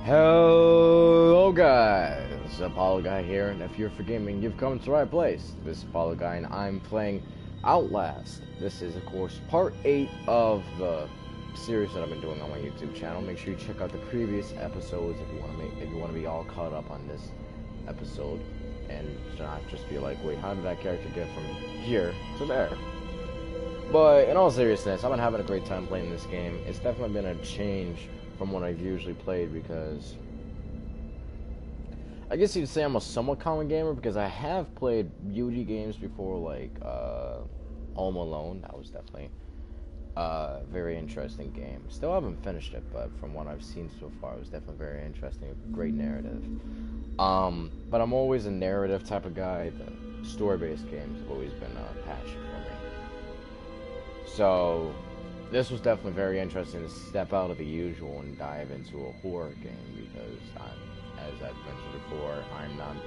Hello guys, Apollo Guy here, and if you're for gaming, you've come to the right place. This is Apollo Guy, and I'm playing Outlast. This is, of course, part 8 of the series that I've been doing on my YouTube channel. Make sure you check out the previous episodes if you want to be all caught up on this episode, and not just be like, wait, how did that character get from here to there? But in all seriousness, I've been having a great time playing this game. It's definitely been a change from what I've usually played, because I guess you'd say I'm a somewhat common gamer, because I have played beauty games before, like Home Alone. That was definitely a very interesting game. Still haven't finished it, but from what I've seen so far, it was definitely very interesting. Great narrative. But I'm always a narrative type of guy. The story-based games have always been a passion for me. So this was definitely very interesting to step out of the usual and dive into a horror game, because as I've mentioned before, I'm not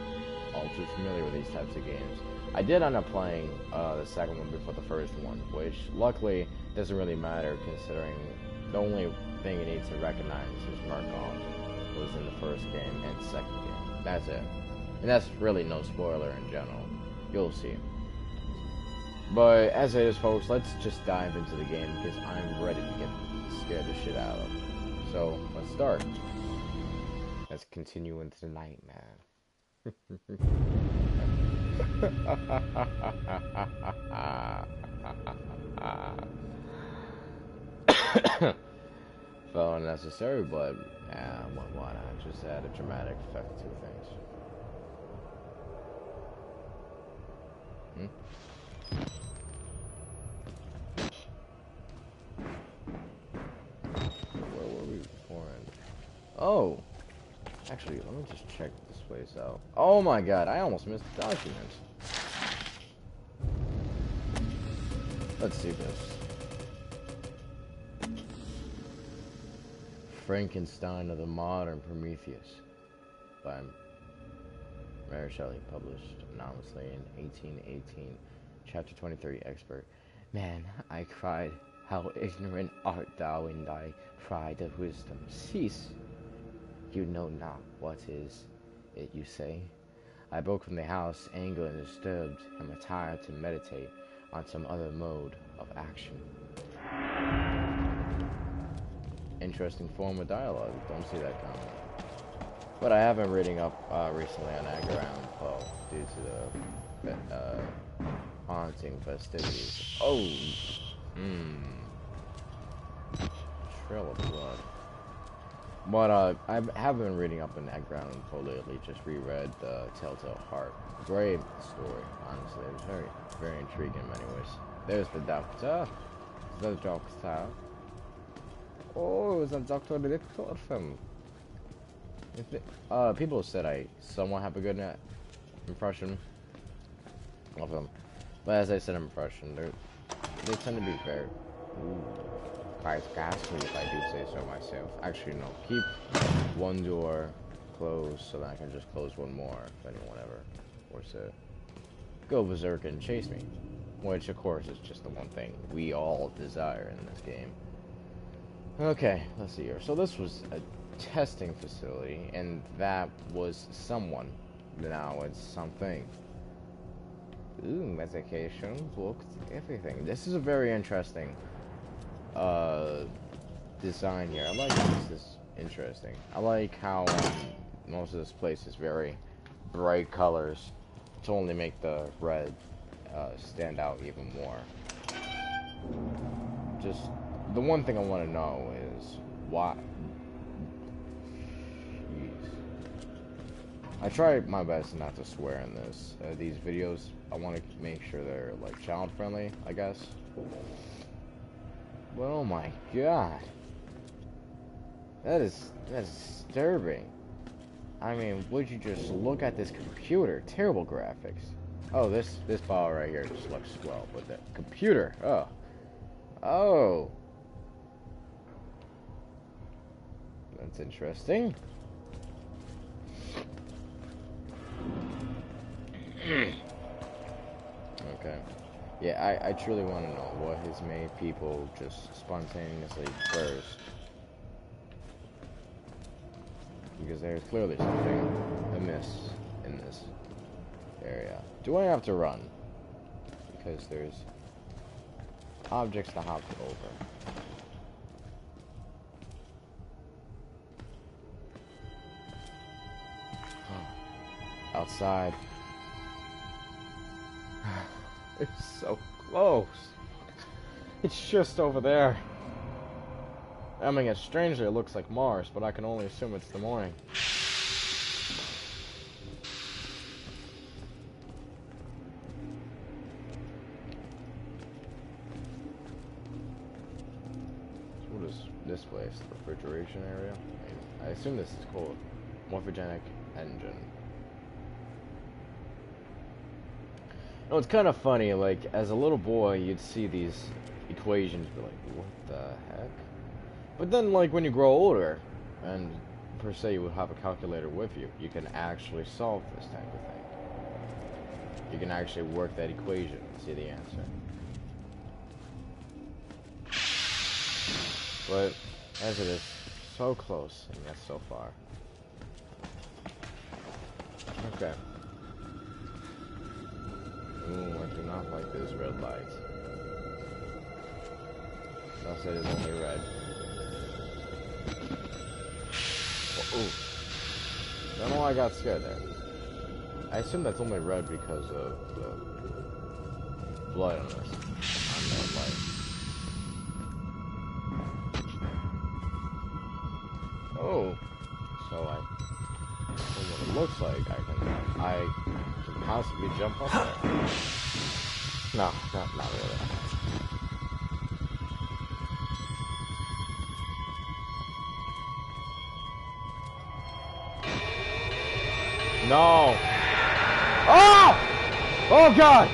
all too familiar with these types of games. I did end up playing the second one before the first one, which luckily doesn't really matter, considering the only thing you need to recognize is Murkoff was in the first game and second game. That's it. And that's really no spoiler in general. You'll see. But as it is, folks, let's just dive into the game, because I'm ready to get scared the shit out of. So let's start. Let's continue into the night, man. Felt unnecessary, but why not? Just add a dramatic effect to things. Where were we before? Oh, actually, let me just check this place out. Oh my god, I almost missed the document. Let's see this. Frankenstein of the Modern Prometheus by Mary Shelley, published anonymously in 1818. Chapter 23, Expert. Man, I cried, how ignorant art thou in thy pride of wisdom. Cease. You know not what is it you say. I broke from the house, angered and disturbed, and retired to meditate on some other mode of action. Interesting form of dialogue. Don't see that coming. But I have been reading up recently on Edgar Allan Poe due to the haunting festivities. Oh! Trail of Blood. But I have been reading up on Edgar Allan Poe lately. Just reread the Telltale Heart. Great story, honestly. It was very, very intriguing in many ways. There's the Doctor. The Doctor. Oh, it was a Doctor Director film. People said I somewhat have a good impression of them. But as I said, impression, they tend to be very quite ghastly, if I do say so myself. Actually, no. Keep one door closed so that I can just close one more if anyone ever wants to go berserk and chase me. Which, of course, is just the one thing we all desire in this game. Okay, let's see here. So this was a testing facility, and that was someone. Now it's something. Ooh, medication, books, everything. This is a very interesting design here. I like this is interesting. I like how most of this place is very bright colors to only make the red stand out even more. Just the one thing I want to know is why. Jeez. I try my best not to swear in these videos. I want to make sure they're like child friendly, I guess. But oh my god, that's disturbing. I mean, would you just look at this computer? Terrible graphics. Oh, this file right here just looks swell, but the computer, oh, that's interesting. Okay. Yeah, I truly want to know what has made people just spontaneously burst because there's clearly something amiss in this area. Do I have to run? Because there's objects to hop over. Outside. It's so close. It's just over there. I mean, strangely it looks like Mars, but I can only assume it's the morning. So what is this place? The refrigeration area? I assume this is called morphogenic engine. No, it's kind of funny, like, as a little boy, you'd see these equations, be like, what the heck? But then, like, when you grow older, and per se you would have a calculator with you, you can actually solve this type of thing. You can actually work that equation and see the answer. But, as it is, so close, and yet so far. Okay. Ooh, I do not like those red lights. Thus it is only red. Oh, ooh. Don't know why I got scared there. I assume that's only red because of the blood on this. On that light. Oh. So what it looks like, I can possibly jump up there. No, not really. No! Oh! Oh God!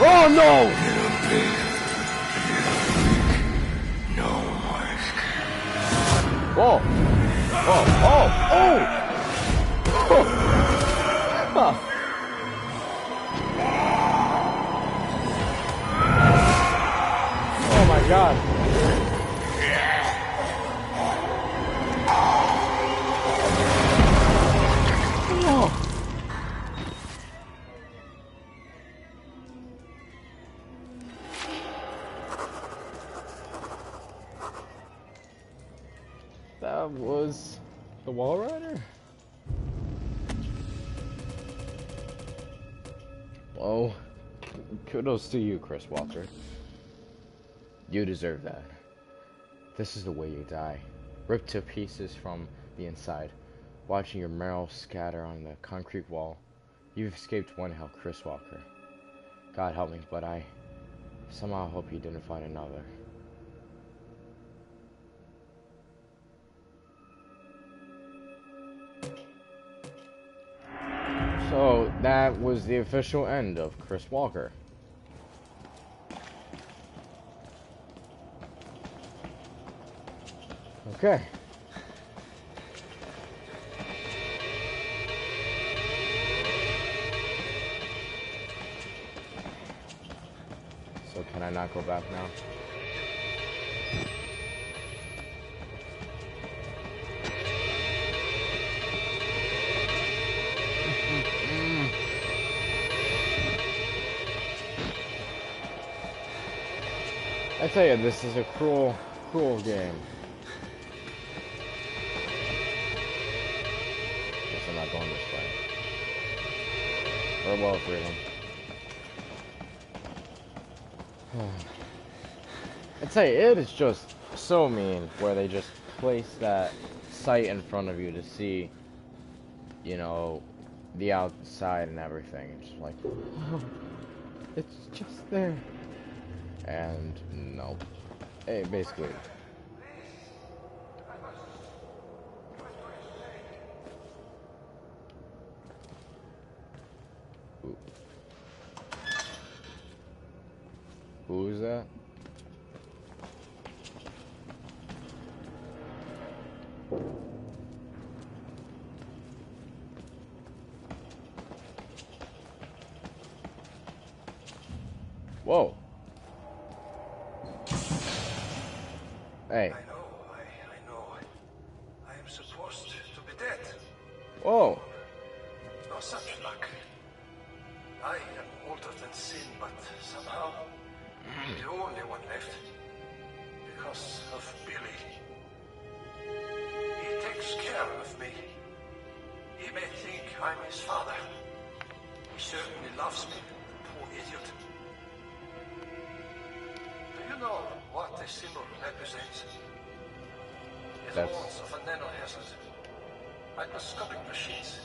Oh no! Whoa! Oh! Oh! Oh! Oh! Huh. Oh my God! Oh. That was the Wall Rider? Well, kudos to you, Chris Walker. You deserve that. This is the way you die. Ripped to pieces from the inside, watching your marrow scatter on the concrete wall. You've escaped one hell, Chris Walker. God help me, but I somehow hope you didn't find another. So, that was the official end of Chris Walker. Okay. So, can I not go back now? I tell you, this is a cruel, cruel game. Guess I'm not going this way. Farewell, freedom. I tell you, it is just so mean where they just place that sight in front of you to see, you know, the outside and everything. It's just like, oh, it's just there. And no, hey, basically, who is that? Whoa. Hey. I know. I am supposed to be dead. Whoa. No such luck. I am older than sin, but somehow the only one left. Because of Billy. He takes care of me. He may think I'm his father. He certainly loves me, poor idiot. Do you know what the symbol represents? The horns of a nanohazard. Microscopic machines.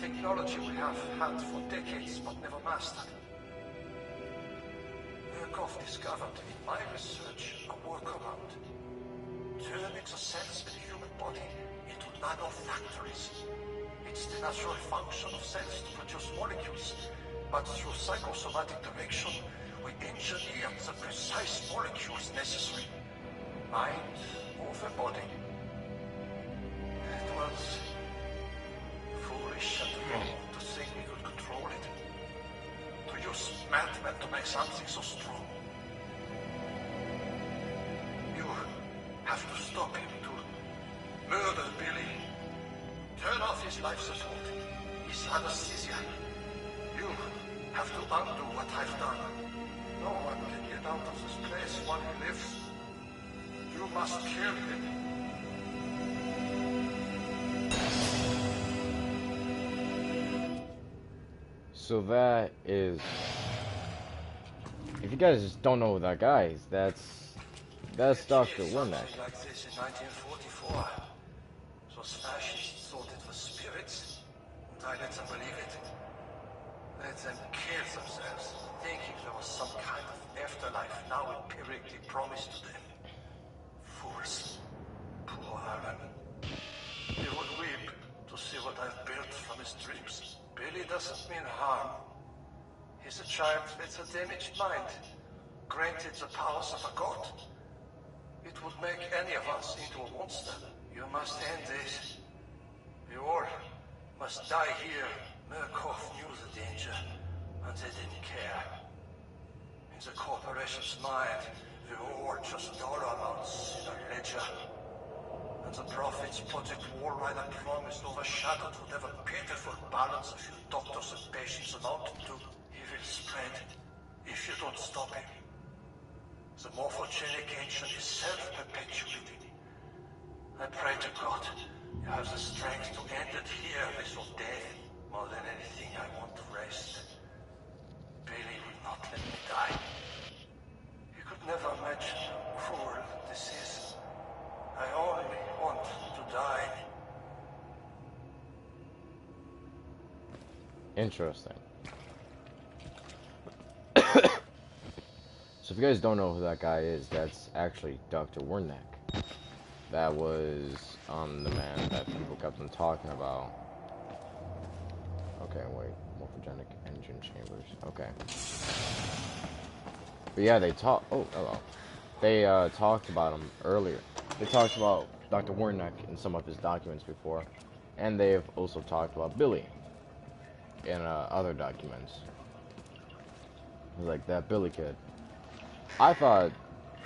Technology we have had for decades but never mastered. Murkoff discovered in my research a workaround. Turning the cells in the human body into nanofactories. It's the natural function of cells to produce molecules, but through psychosomatic direction, we engineered the precise molecules necessary. Mind over body. It was foolish and wrong to think we could control it. To use madmen to make something so strong. You have to stop him, to murder Billy. Turn off his life support, his anesthesia. You have to undo what I've done. No one can get out of this place while he lives. You must kill him. So that is... If you guys don't know who that guy is, that's Dr. Wernick. Like this in 1944. Those fascists thought it was spirits, and I let them believe it. Let them kill themselves, thinking there was some kind of afterlife now empirically promised to them. Fools. Poor Alan. He would weep to see what I've built from his dreams. Billy doesn't mean harm. He's a child with a damaged mind, granted the powers of a god. It would make any of us into a monster. You must end this. You all must die here. Murkoff knew the danger, and they didn't care. In the corporation's mind, we're all just dollar amounts in a ledger. And the Prophet's Project War Rider promised overshadowed whatever pitiful balance a few doctors and patients amounted to. He will spread if you don't stop him. The morphogenic ancient is self-perpetuating. I pray to God you have the strength to end it here with your death. More than anything, I want to rest. Billy would not let me die. You could never imagine how cruel this is. I only want to die. Interesting. So if you guys don't know who that guy is, that's actually Dr. Wernick. That was the man that people kept on talking about. Okay, wait. Morphogenic engine chambers. Okay. But yeah, they talked... Oh, hello. They talked about him earlier. They talked about Dr. Wernick in some of his documents before. And they've also talked about Billy in other documents. Like that Billy kid. I thought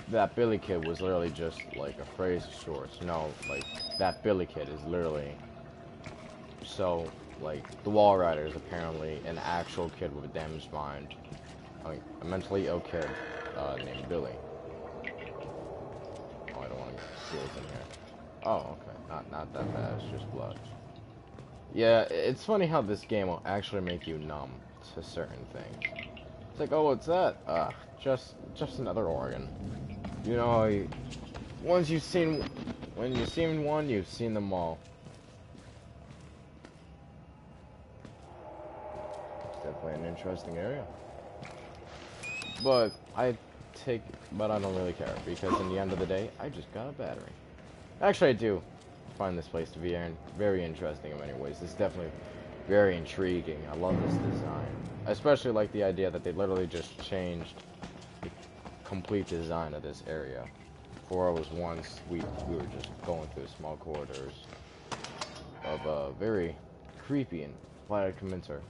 that Billy kid was literally just like a phrase of sorts. No, like that Billy kid is literally... So, like, the Wall Rider is apparently an actual kid with a damaged mind. I mean, a mentally ill kid named Billy. Oh, I don't want to see what's in here. Oh, okay. Not that bad. It's just blood. Yeah, it's funny how this game will actually make you numb to certain things. It's like, oh, what's that? Just another organ. You know, when you've seen one, you've seen them all. It's definitely an interesting area. But I don't really care, because in the end of the day, I just got a battery. Actually, I do find this place to be very interesting in many ways. It's definitely very intriguing. I love this design. I especially like the idea that they literally just changed the complete design of this area. Before it was once, we were just going through small corridors of a very creepy and flat commuter.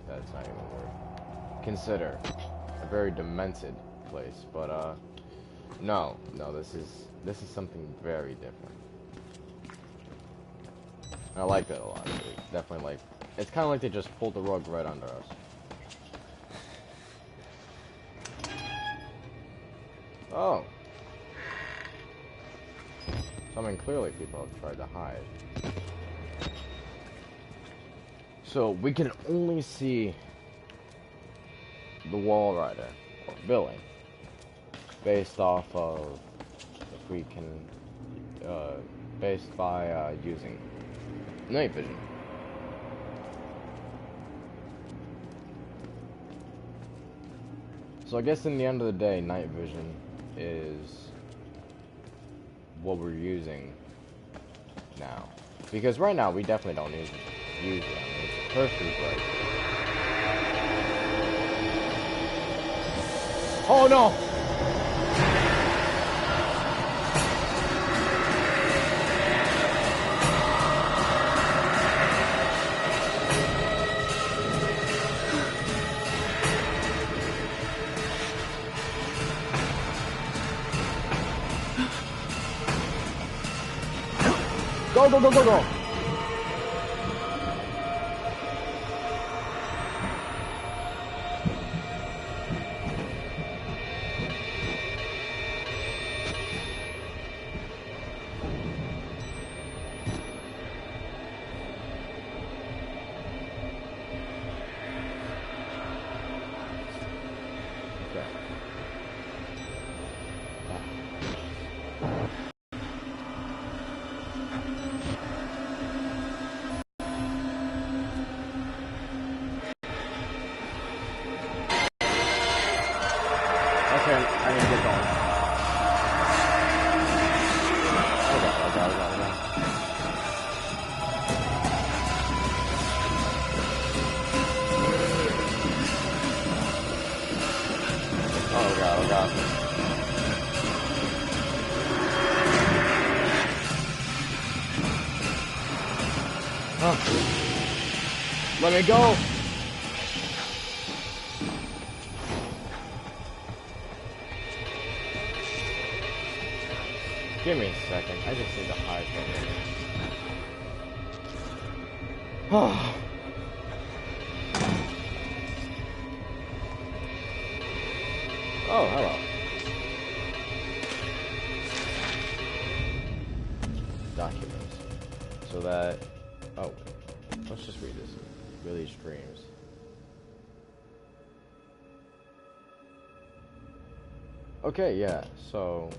That's not even a word. consider a very demented place, but no, this is something very different. I like that a lot. It's definitely like, it's kind of like they just pulled the rug right under us. Oh. So, I mean, clearly people have tried to hide. So, we can only see the wall rider, or Billy, based off of, if we can, based by, using night vision. So I guess in the end of the day, night vision is what we're using now. Because right now, we definitely don't use it. I mean, it's perfectly bright. Oh no! Go, go, go, go, go! Okay, I need to get going. Okay. Oh god. Huh. Let me go! Give me a second. I just need to hide for a minute. Oh, hello. Documents. So that... Oh, let's just read this. Really streams. Okay, yeah, so...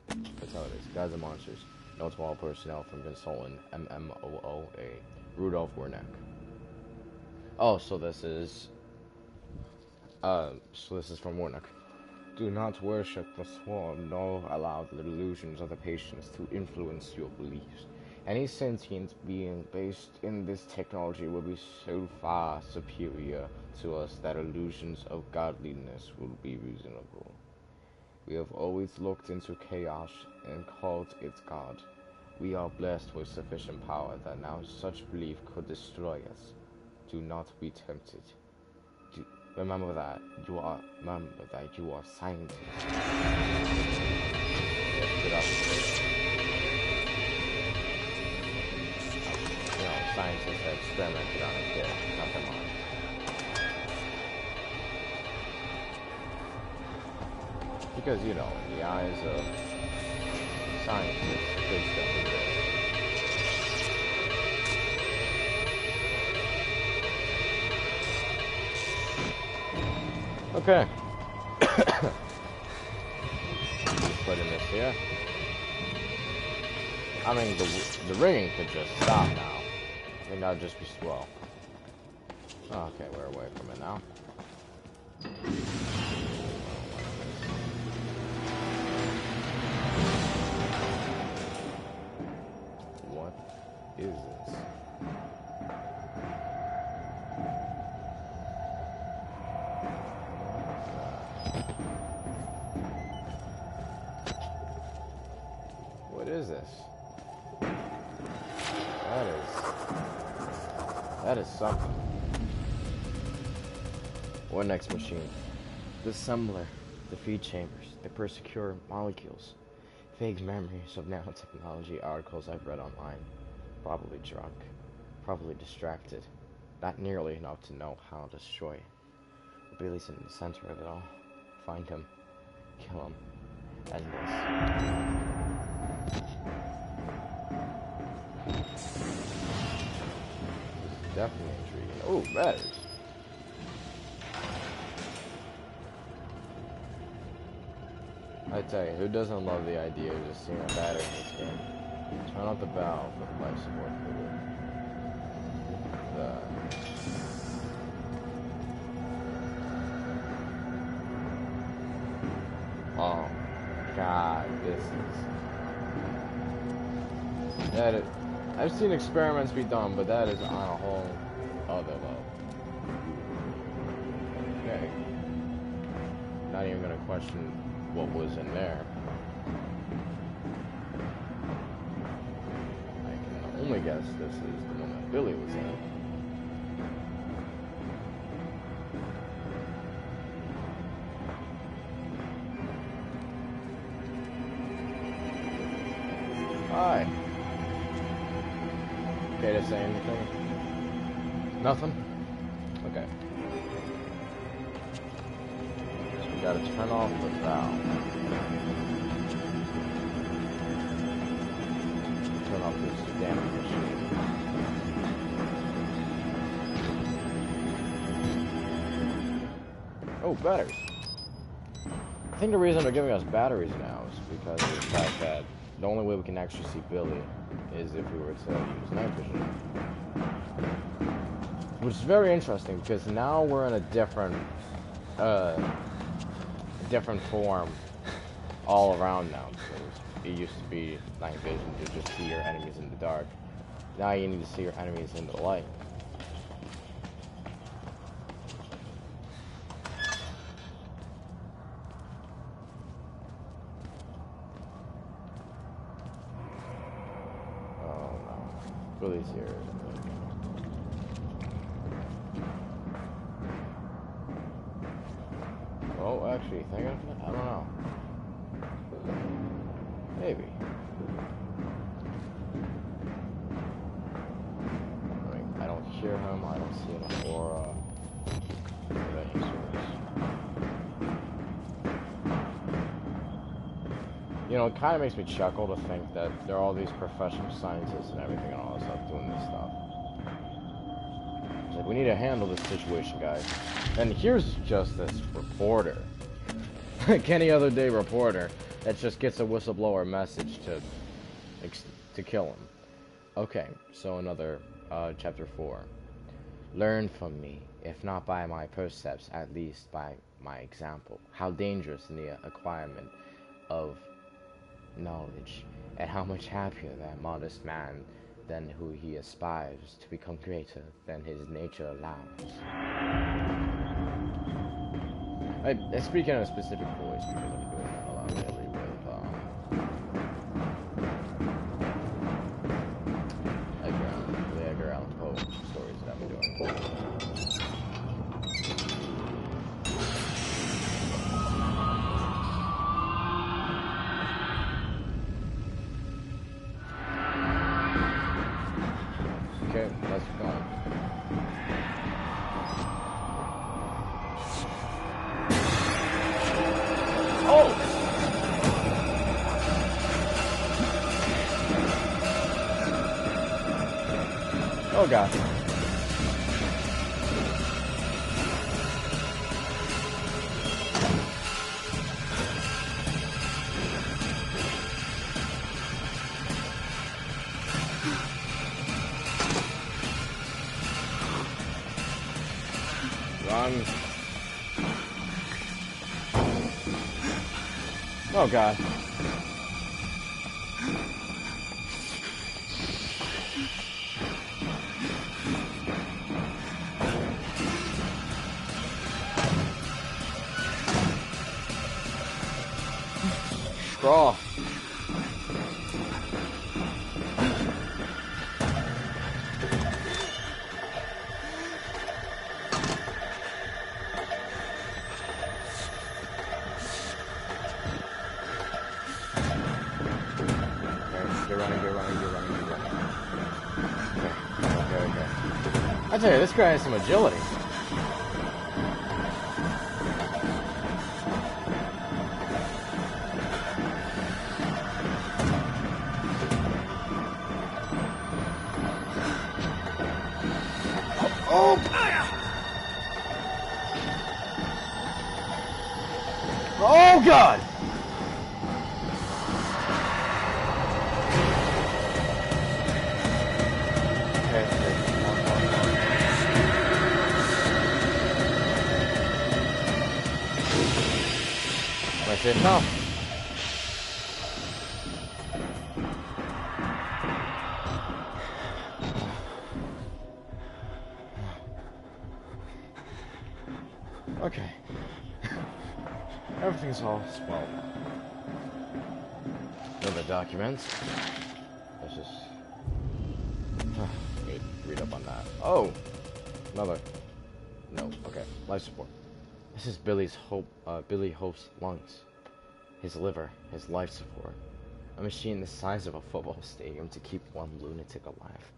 That's how it is. Gods and Monsters. Notes to all personnel from consultant MMOOA Rudolph Wernick. Oh, so this is from Wernick. Do not worship the swarm, nor allow the delusions of the patients to influence your beliefs. Any sentient being based in this technology will be so far superior to us that illusions of godliness will be reasonable. We have always looked into chaos and called it God. We are blessed with sufficient power that now such belief could destroy us. Do not be tempted. Remember that you are scientists. You know, scientists that experimented on a kid, not their mom. Because, you know, in the eyes of scientists, good stuff is this. Okay. Just put in this here. I mean, the ringing could just stop now. I think that'd just be slow. Okay, we're away from it now. What is this? What is this? That is something. What next machine? The assembler, the feed chambers, the persecure molecules. Vague memories of nanotechnology articles I've read online. Probably drunk. Probably distracted. Not nearly enough to know how to destroy it. Billy's in the center of it all. Find him. Kill him. End this. This is definitely intriguing. Oh, batteries. I tell you, who doesn't love the idea of just seeing a battery in this game? Turn off the valve with life support fluid. Oh, God, this is... That is... I've seen experiments be done, but that is on a whole other level. Okay. Not even gonna question what was in there. I can only guess this is the one that Billy was in. Hi. Okay to say anything? Nothing? Okay. So we gotta turn off the valve. Turn off this damn machine. Oh, batteries. I think the reason they're giving us batteries now is because of the fact that the only way we can actually see Billy is if we were to use night vision. Which is very interesting because now we're in a different form all around now. So it used to be night vision to just see your enemies in the dark. Now you need to see your enemies in the light. Billy's here. Oh, actually, thinking of it, I don't know. Maybe. I mean, I don't hear him. I don't see an aura of any sort. You know, it kind of makes me chuckle to think that there are all these professional scientists and everything and all this stuff doing this stuff. It's like, we need to handle this situation, guys. And here's just this reporter. Like any other day reporter that just gets a whistleblower message to kill him. Okay, so another, chapter 4. Learn from me, if not by my precepts, at least by my example. How dangerous in the acquirement of knowledge, and how much happier that modest man than who he aspires to become greater than his nature allows. I speak in a specific voice because I'm doing that a lot lately with the Edgar Allan Poe stories that I've been doing. Okay, let's go. Oh! Oh god. Run. Oh god. Crawl. tell you, this guy has some agility. Oh! Oh God! Okay, that's it now. Okay. Everything's all swelled now. No the documents. Let's just read up on that. Oh! Another. No, okay. Life support. This is Billy Hope's lungs. His liver, his life support. A machine the size of a football stadium to keep one lunatic alive.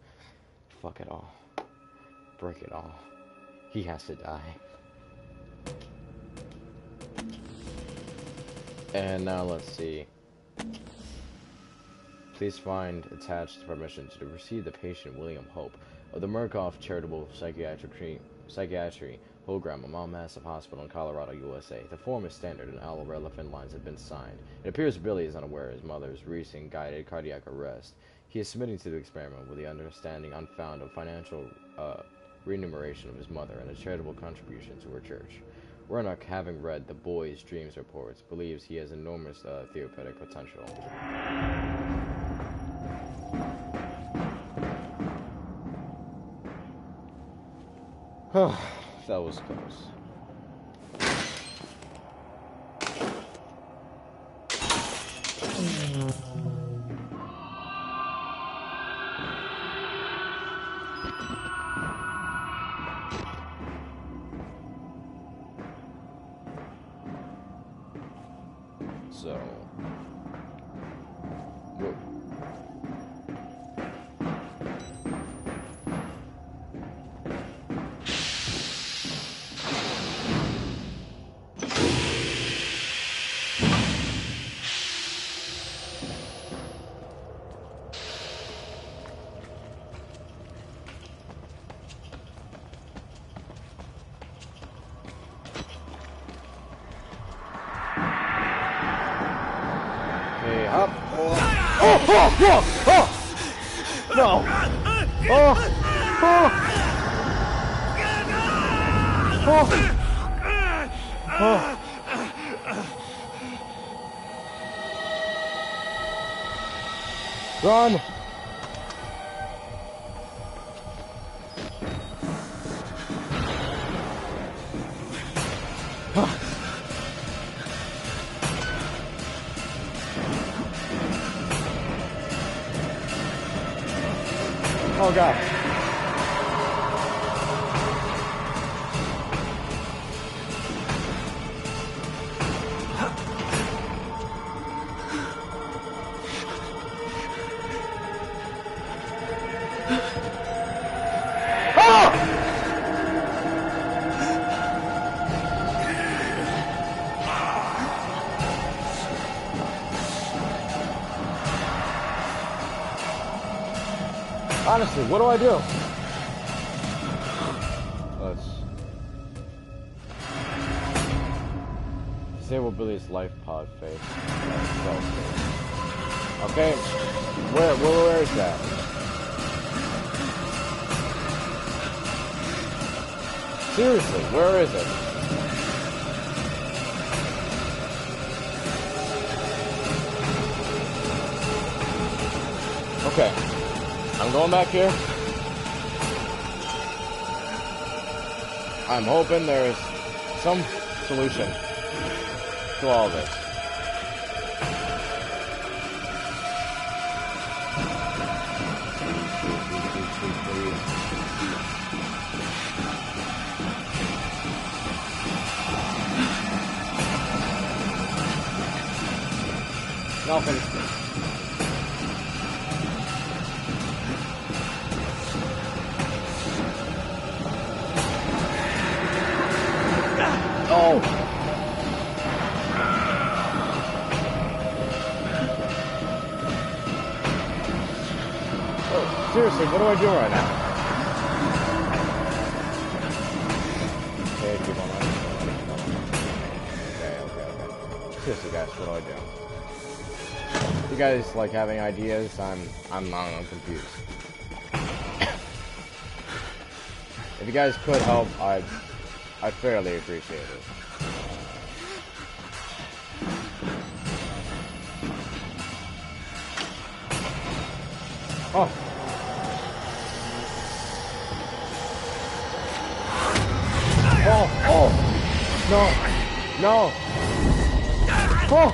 Fuck it all. Break it all. He has to die. And now let's see. Please find attached permission to receive the patient William Hope of the Murkoff Charitable Psychiatry Program, a massive hospital in Colorado, USA. The form is standard and all relevant lines have been signed. It appears Billy is unaware of his mother's recent guided cardiac arrest. He is submitting to the experiment with the understanding unfound of financial remuneration of his mother and a charitable contribution to her church. Wernock, having read the boy's dreams reports, believes he has enormous therapeutic potential. That was close. So, whoa. Okay, up. Oh! No! Run! Oh God. Honestly, what do I do? Let's disable Billy's life pod face. Okay, where is that? Seriously, where is it? Okay. I'm going back here. I'm hoping there's some solution to all this. Nothing. Seriously, what do I do right now? Okay, keep on running. Okay. Seriously, guys, what do I do? If you guys like having ideas, I'm confused. If you guys could help, I'd fairly appreciate it. Oh. Oh. No. No. Oh.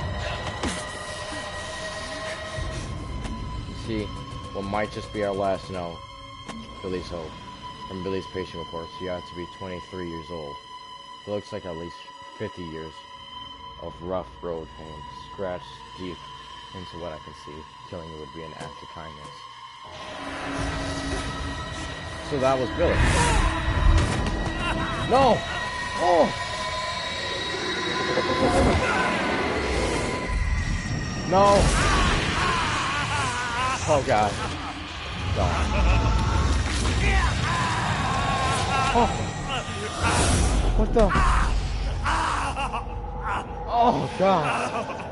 See, what might just be our last no. Billy's hope. From Billy's patient reports, he ought to be 23 years old. It looks like at least 50 years of rough road pain, scratched deep into what I can see. Killing you would be an act of kindness. So that was Billy. No! Oh! No! Oh god. God. Oh! What the? Oh god.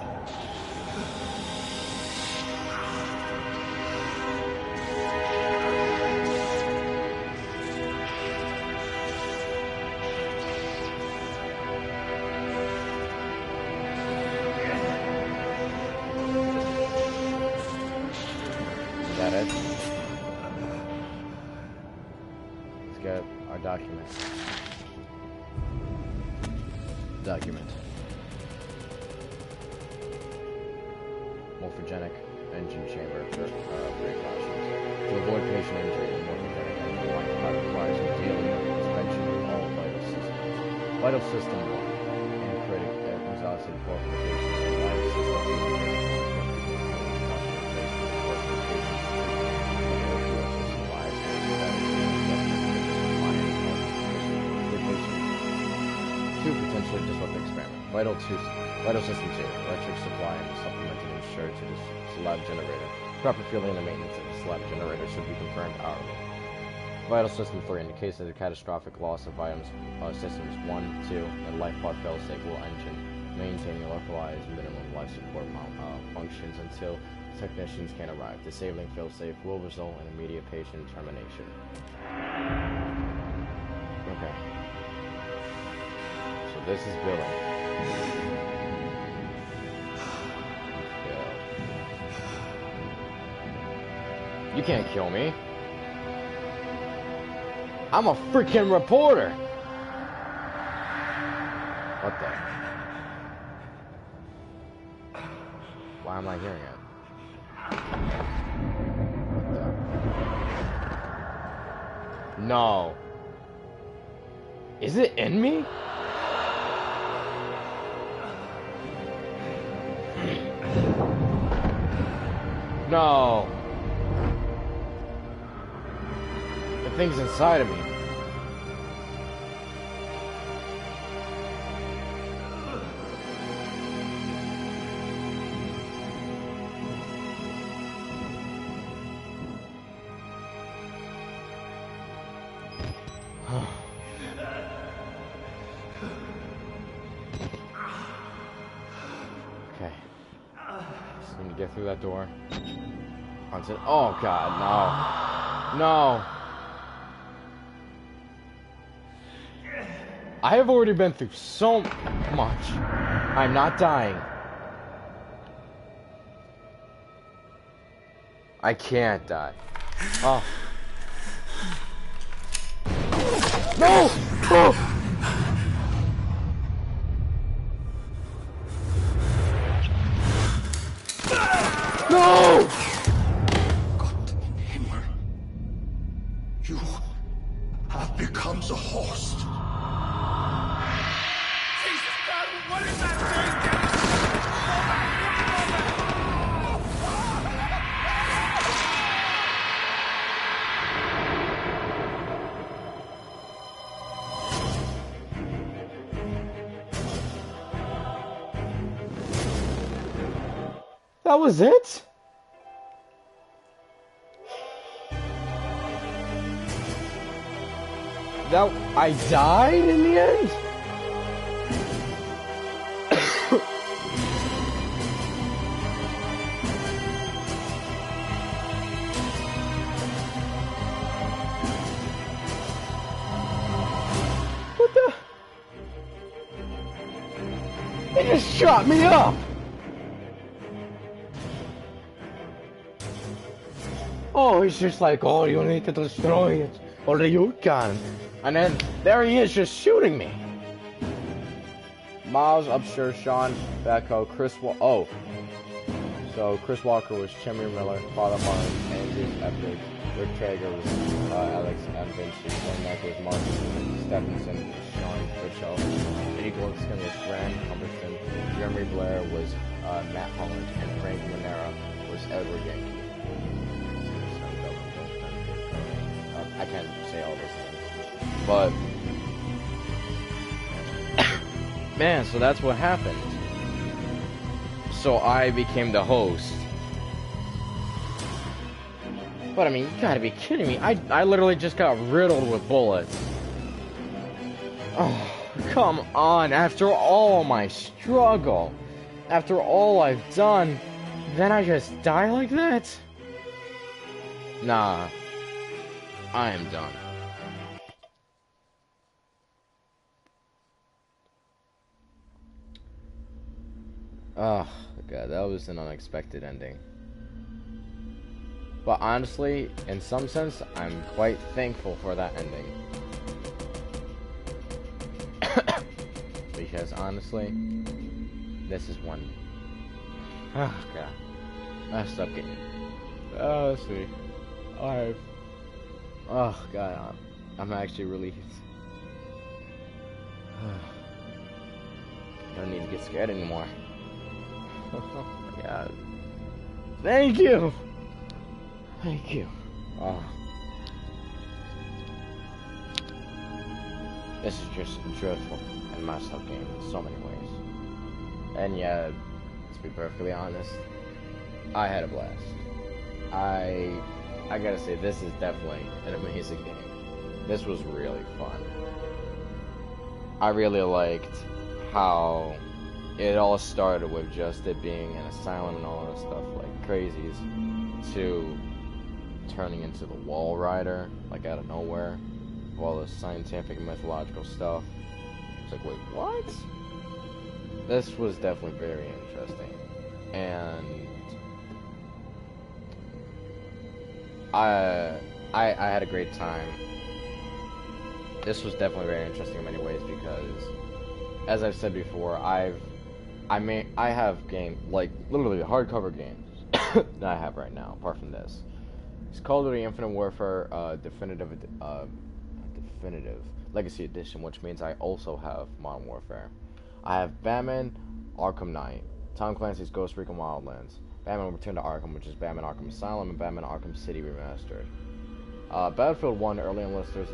Is that it? Let's get our document. Morphogenic engine chamber precautions. To avoid patient injury, the morphogenic engine line requires a daily inspection of all vital systems. Vital system 1. Anticritic exhausted qualifications. Vital system 2. Potentially disrupt the experiment. Vital system 2. Electric supply and supplemented insured to this lab generator. Proper fueling and maintenance of this lab generator should be confirmed hourly. Vital system 3. In the case of the catastrophic loss of items, systems 1, 2, and life pod failsafe will engine maintaining localized minimum life support functions until technicians can arrive. Disabling failsafe will result in immediate patient termination. Okay. So this is Billy. You can't kill me. I'm a freaking reporter. What the? Why am I hearing it? What the? No. Is it in me? No. The thing's inside of me. Okay. Just need to get through that door. Onto. Oh god, no. No. I have already been through so much. I'm not dying. I can't die. Oh. No! Oh! No! Gott im Himmel. You have become the host. Jesus God, what is that thing? That was it? That I died in the end? What the? He just shot me up! Oh, he's just like, oh, you need to destroy it. Only you can. And then, there he is, just shooting me. Miles, Upshur, Sean, Becco, So, Chris Walker was Chimney Miller, Father Martin, Andrews, Epic, Rick Traeger was Alex M. Vinci, Wayne Mack was Marcus Stephenson, Sean Fischel, Eddie Goldskin was Grant Humberton, Jeremy Blair was Matt Holland, and Frank Monera was Edward Yankee. I can't say all those things. But, man, so that's what happened. So I became the host. But I mean, you gotta be kidding me. I literally just got riddled with bullets. Oh, come on. After all my struggle, after all I've done, then I just die like that? Nah. I am done. Oh, God, that was an unexpected ending. But honestly, in some sense, I'm quite thankful for that ending. Because honestly, this is one. Oh, God. I stopped getting. Oh, let's see. Oh, God, I'm actually relieved. Don't need to get scared anymore. Oh my God. Thank you! Thank you. Oh. This is just a dreadful and messed up game in so many ways. And yeah, to be perfectly honest, I had a blast. I gotta say, this is definitely an amazing game. This was really fun. I really liked how it all started with just it being an asylum and all that stuff like crazies, to turning into the Wall Rider, like out of nowhere, with all this scientific and mythological stuff. It's like, wait, what? This was definitely very interesting. And I had a great time. This was definitely very interesting in many ways because, as I've said before, I have games, like, literally hardcover games that I have right now, apart from this. It's Call of Duty Infinite Warfare Definitive Legacy Edition, which means I also have Modern Warfare. I have Batman Arkham Knight, Tom Clancy's Ghost Recon Wildlands, Batman Return to Arkham, which is Batman Arkham Asylum, and Batman Arkham City Remastered. Battlefield 1 Early Enlisters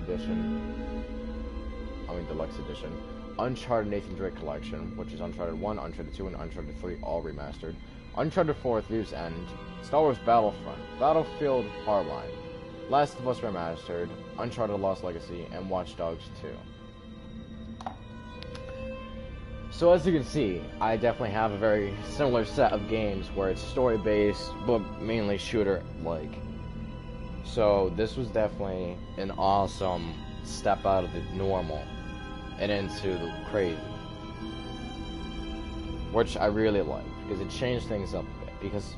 Deluxe Edition. Uncharted Nathan Drake Collection, which is Uncharted 1, Uncharted 2, and Uncharted 3, all remastered. Uncharted 4 Thieves' End, Star Wars Battlefront, Battlefield Hardline, Last of Us Remastered, Uncharted Lost Legacy, and Watch Dogs 2. So as you can see, I definitely have a very similar set of games where it's story-based, but mainly shooter-like. So this was definitely an awesome step out of the normal and into the crazy, which I really like because it changed things up a bit. Because,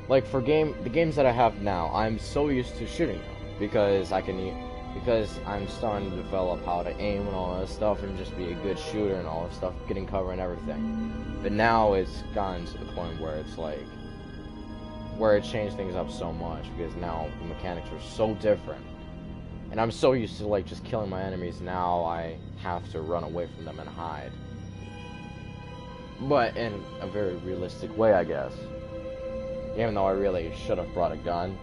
like, the games that I have now, I'm so used to shooting them because I'm starting to develop how to aim and all that stuff and just be a good shooter and all that stuff, getting cover and everything. But now it's gotten to the point where it's like, where it changed things up so much because now the mechanics are so different. And I'm so used to, like, just killing my enemies, now I have to run away from them and hide. But in a very realistic way, I guess. Even though I really should have brought a gun.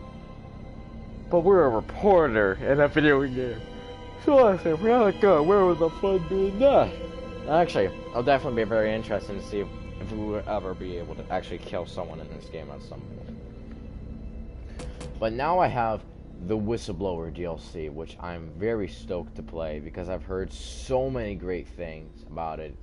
But we're a reporter in a video game. So I said, if we had a gun, where would the fun be in that? Actually, I'll definitely be very interested to see if we would ever be able to actually kill someone in this game at some point. But now I have the Whistleblower DLC, which I'm very stoked to play because I've heard so many great things about it.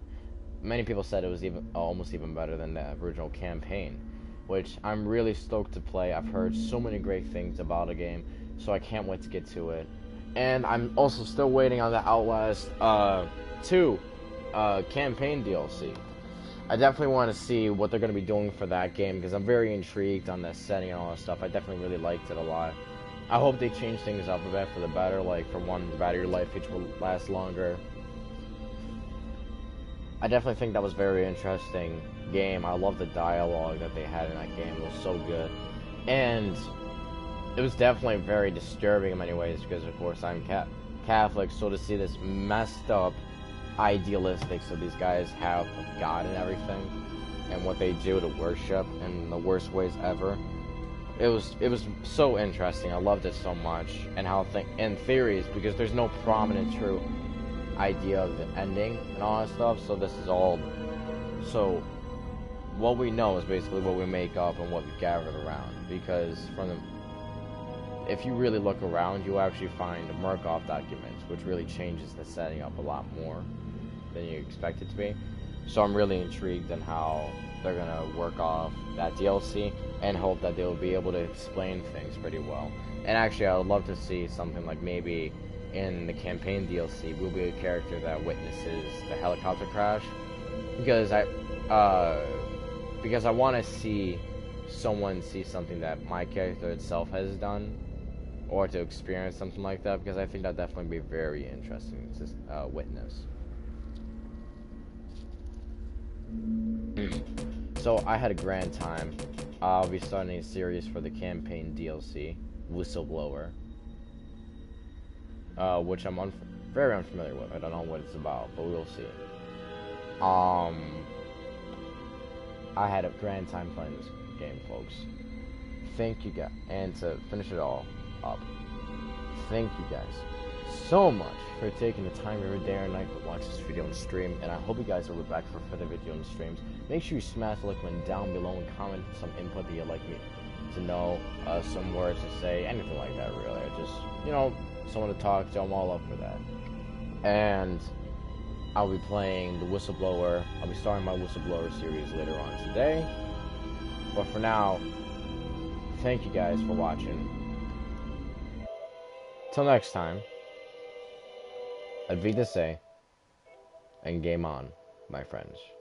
Many people said it was even almost even better than the original campaign, which I'm really stoked to play. I've heard so many great things about the game, so I can't wait to get to it. And I'm also still waiting on the Outlast 2 campaign DLC. I definitely want to see what they're going to be doing for that game because I'm very intrigued on the setting and all that stuff. I definitely really liked it a lot. I hope they change things up a bit for the better, like for one, the battery life which will last longer. I definitely think that was a very interesting game. I love the dialogue that they had in that game. It was so good. And it was definitely very disturbing in many ways because, of course, I'm Catholic, so to see this messed up idealistic, so these guys have God and everything, and what they do to worship in the worst ways ever. It was so interesting. I loved it so much, and how in theories, because there's no prominent true idea of the ending and all that stuff. So this is all. So what we know is basically what we make up and what we gathered around. Because if you really look around, you actually find Murkoff documents, which really changes the setting up a lot more than you expect it to be. So I'm really intrigued in how they're gonna work off that DLC, and hope that they'll be able to explain things pretty well. And actually, I would love to see something like maybe in the campaign DLC, will be a character that witnesses the helicopter crash, because I want to see someone see something that my character itself has done, or to experience something like that, because I think that definitely be very interesting to witness. So I had a grand time. I'll be starting a series for the campaign DLC, Whistleblower, which I'm very unfamiliar with. I don't know what it's about, but we'll see. I had a grand time playing this game, folks. Thank you guys, and to finish it all up, thank you guys so much for taking the time every day or night to watch this video and stream, and I hope you guys will be back for further video and streams. Make sure you smash the like button down below and comment some input that you'd like me to know, some words to say, anything like that really. Just, someone to talk to, I'm all up for that. And I'll be playing the Whistleblower. I'll be starting my Whistleblower series later on today. But for now, thank you guys for watching. Till next time, Auf Wiedersehen, and game on, my friends.